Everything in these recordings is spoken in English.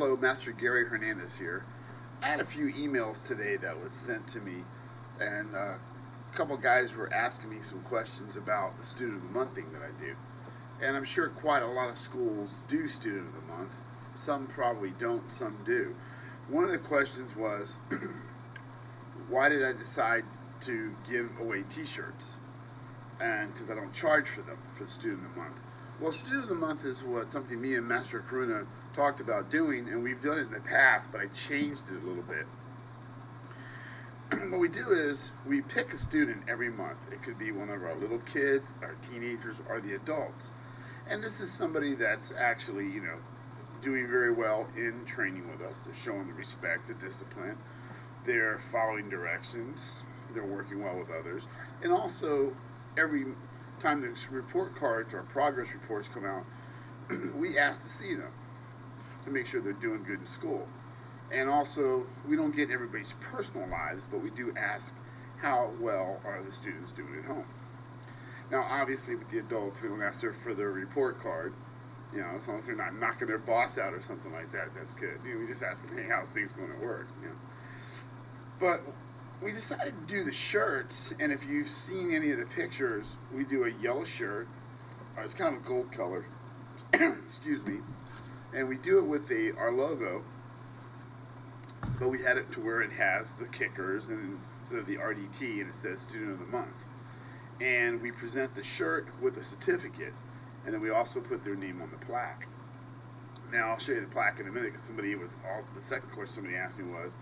Hello, Master Gary Hernandez here. I had a few emails today that was sent to me, and a couple guys were asking me some questions about the Student of the Month thing that I do. And I'm sure quite a lot of schools do Student of the Month. Some probably don't, some do. One of the questions was, why did I decide to give away t-shirts? And because I don't charge for them for the Student of the Month. Well, Student of the Month is something me and Master Karuna talked about doing, and we've done it in the past, but I changed it a little bit. What we do is we pick a student every month. It could be one of our little kids, our teenagers, or the adults. And this is somebody that's actually, doing very well in training with us. They're showing the respect, the discipline. They're following directions. They're working well with others. And also, every time the report cards or progress reports come out, we ask to see them to make sure they're doing good in school. And also, we don't get everybody's personal lives, but we do ask how well are the students doing at home. Now, obviously, with the adults, we don't ask for their report card. As long as they're not knocking their boss out or something like that, that's good. We just ask them, hey, how's things going at work? But we decided to do the shirts, and if you've seen any of the pictures, we do a yellow shirt. It's kind of a gold color. Excuse me. And we do it with our logo, but we had it to where it has the kickers and instead of the RDT, and it says Student of the Month. And we present the shirt with a certificate, and then we also put their name on the plaque. Now, I'll show you the plaque in a minute, because the second question somebody asked me was,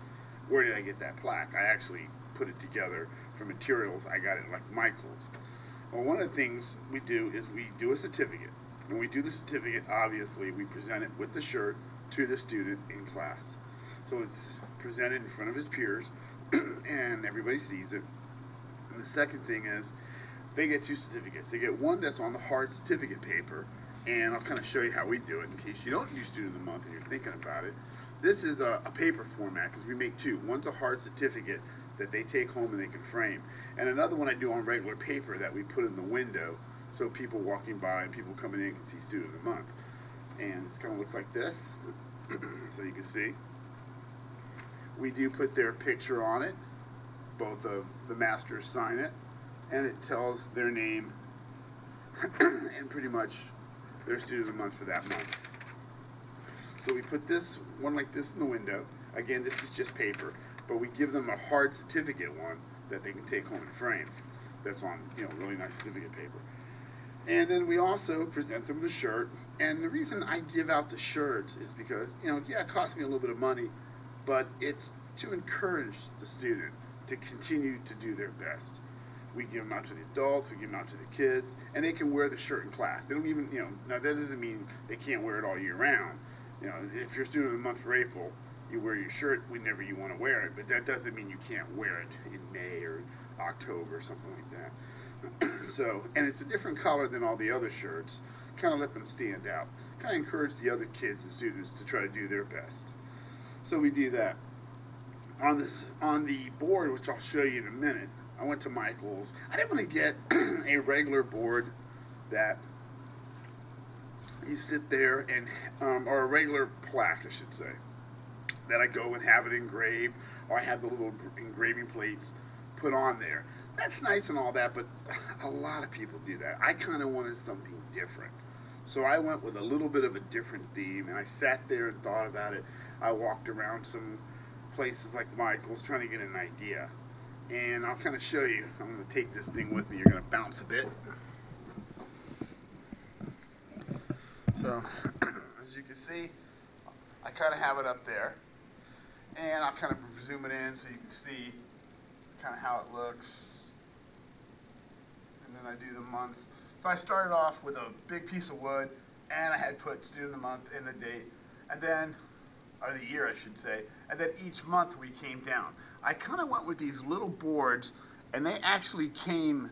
where did I get that plaque? I actually put it together from materials. I got it like Michael's. Well, one of the things we do is we do a certificate. When we do the certificate, obviously, we present it with the shirt to the student in class. So it's presented in front of his peers, and everybody sees it. And the second thing is, they get two certificates. They get one that's on the hard certificate paper, and I'll kind of show you how we do it in case you don't do Student of the Month and you're thinking about it. This is a paper format because we make two. One's a hard certificate that they take home and they can frame, and another one I do on regular paper that we put in the window so people walking by and people coming in can see Student of the Month. And this kind of looks like this, so you can see. We do put their picture on it. Both of the masters sign it, and it tells their name and pretty much their Student of the Month for that month. So we put this one like this in the window. Again, this is just paper, but we give them a hard certificate one that they can take home and frame. That's on really nice certificate paper. And then we also present them the shirt. And the reason I give out the shirts is because it costs me a little bit of money, but it's to encourage the student to continue to do their best. We give them out to the adults, we give them out to the kids, and they can wear the shirt in class. They don't even, now that doesn't mean they can't wear it all year round. If you're Student of the Month for April, you wear your shirt whenever you want to wear it, but that doesn't mean you can't wear it in May or October or something like that. And it's a different color than all the other shirts, kind of let them stand out. Kind of encourage the other kids and students to try to do their best. So we do that. On the board, which I'll show you in a minute, I went to Michael's. I didn't want to get a regular board that you sit there and, or a regular plaque, I should say, that I go and have it engraved, or I have the little engraving plates put on there. That's nice and all that, but a lot of people do that. I kind of wanted something different. So I went with a little bit of a different theme, and I sat there and thought about it. I walked around some places like Michael's trying to get an idea. And I'll kind of show you. I'm going to take this thing with me. You're going to bounce a bit. So, as you can see, I kind of have it up there. And I'll kind of zoom it in so you can see kind of how it looks. And then I do the months. So I started off with a big piece of wood, and I had put Student of the Month and the date, and then, or the year I should say, and then each month we came down. I kind of went with these little boards, and they actually came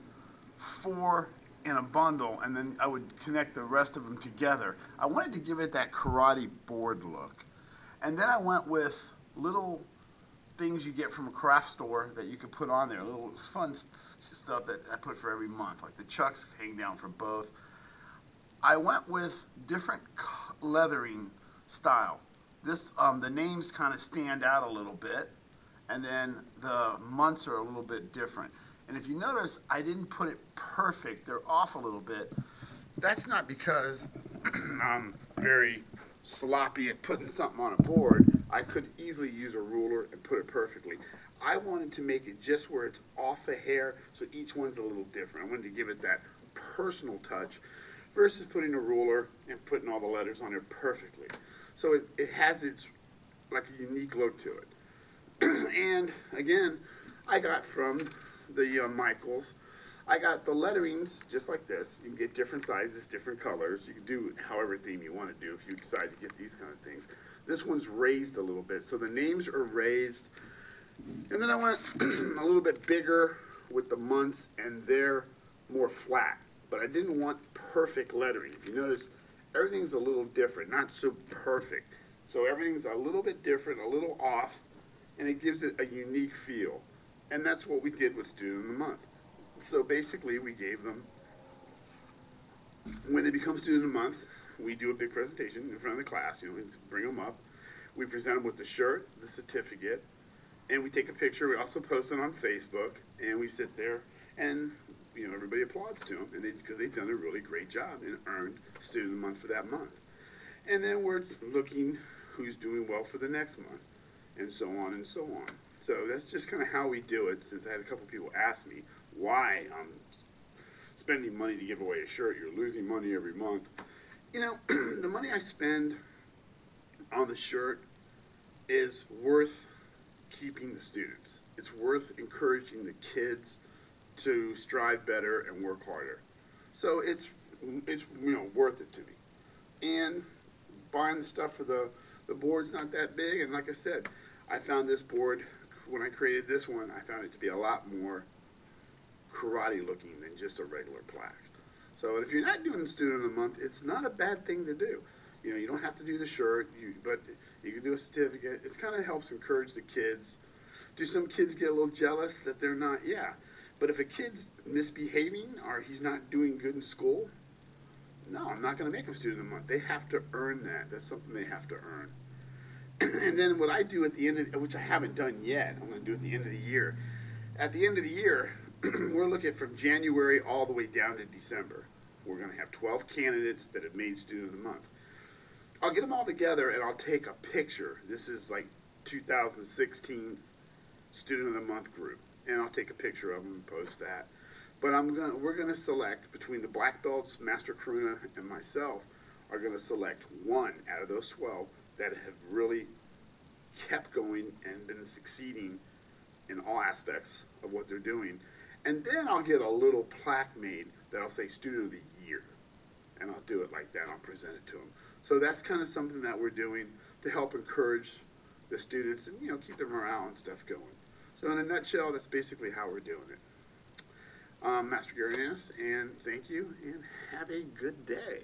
4 in a bundle, and then I would connect the rest of them together. I wanted to give it that karate board look. And then I went with little things you get from a craft store that you could put on there, little fun stuff that I put for every month, like the chucks hang down for both. I went with different leathering style. This the names kind of stand out a little bit, and then the months are a little bit different. And if you notice, I didn't put it perfect. They're off a little bit. That's not because I'm very sloppy at putting something on a board. I could easily use a ruler and put it perfectly. I wanted to make it just where it's off a hair, so each one's a little different. I wanted to give it that personal touch versus putting a ruler and putting all the letters on there perfectly. So it has its like a unique look to it. And again, I got from the Michaels, I got the letterings just like this. You can get different sizes, different colors. You can do however theme you want to do if you decide to get these kind of things. This one's raised a little bit, so the names are raised. And then I went a little bit bigger with the months, and they're more flat. But I didn't want perfect lettering. If you notice, everything's a little different, not so perfect. So everything's a little bit different, a little off, and it gives it a unique feel. And that's what we did with Student of the Month. So basically, we gave them, when they become Student of the Month, we do a big presentation in front of the class, bring them up. We present them with the shirt, the certificate, and we take a picture. We also post it on Facebook, and we sit there, and everybody applauds to them, and because they've done a really great job and earned Student of the Month for that month. And then we're looking who's doing well for the next month, and so on and so on. So that's just kind of how we do it, since I had a couple people ask me why I'm spending money to give away a shirt. You're losing money every month. The money I spend on the shirt is worth keeping the students. It's worth encouraging the kids to strive better and work harder. So it's worth it to me. And buying the stuff for the board's not that big, and like I said, I found this board, when I created this one, I found it to be a lot more karate looking than just a regular plaque. So if you're not doing the Student of the Month, it's not a bad thing to do. You don't have to do the shirt, but you can do a certificate. It kind of helps encourage the kids. Do some kids get a little jealous that they're not? Yeah. But if a kid's misbehaving or he's not doing good in school, no, I'm not going to make him Student of the Month. They have to earn that. That's something they have to earn. And then what I do at the end of, which I haven't done yet, I'm going to do at the end of the year. At the end of the year, we're looking from January all the way down to December. We're going to have 12 candidates that have made Student of the Month. I'll get them all together and I'll take a picture. This is like 2016's Student of the Month group, and I'll take a picture of them and post that. But we're going to select between the black belts, Master Karuna, and myself are going to select one out of those 12 that have really kept going and been succeeding in all aspects of what they're doing. And then I'll get a little plaque made that I'll say Student of the Year. And I'll do it like that. I'll present it to them. So that's kind of something that we're doing to help encourage the students and keep their morale and stuff going. So in a nutshell, that's basically how we're doing it. Master Hernandez, and thank you, and have a good day.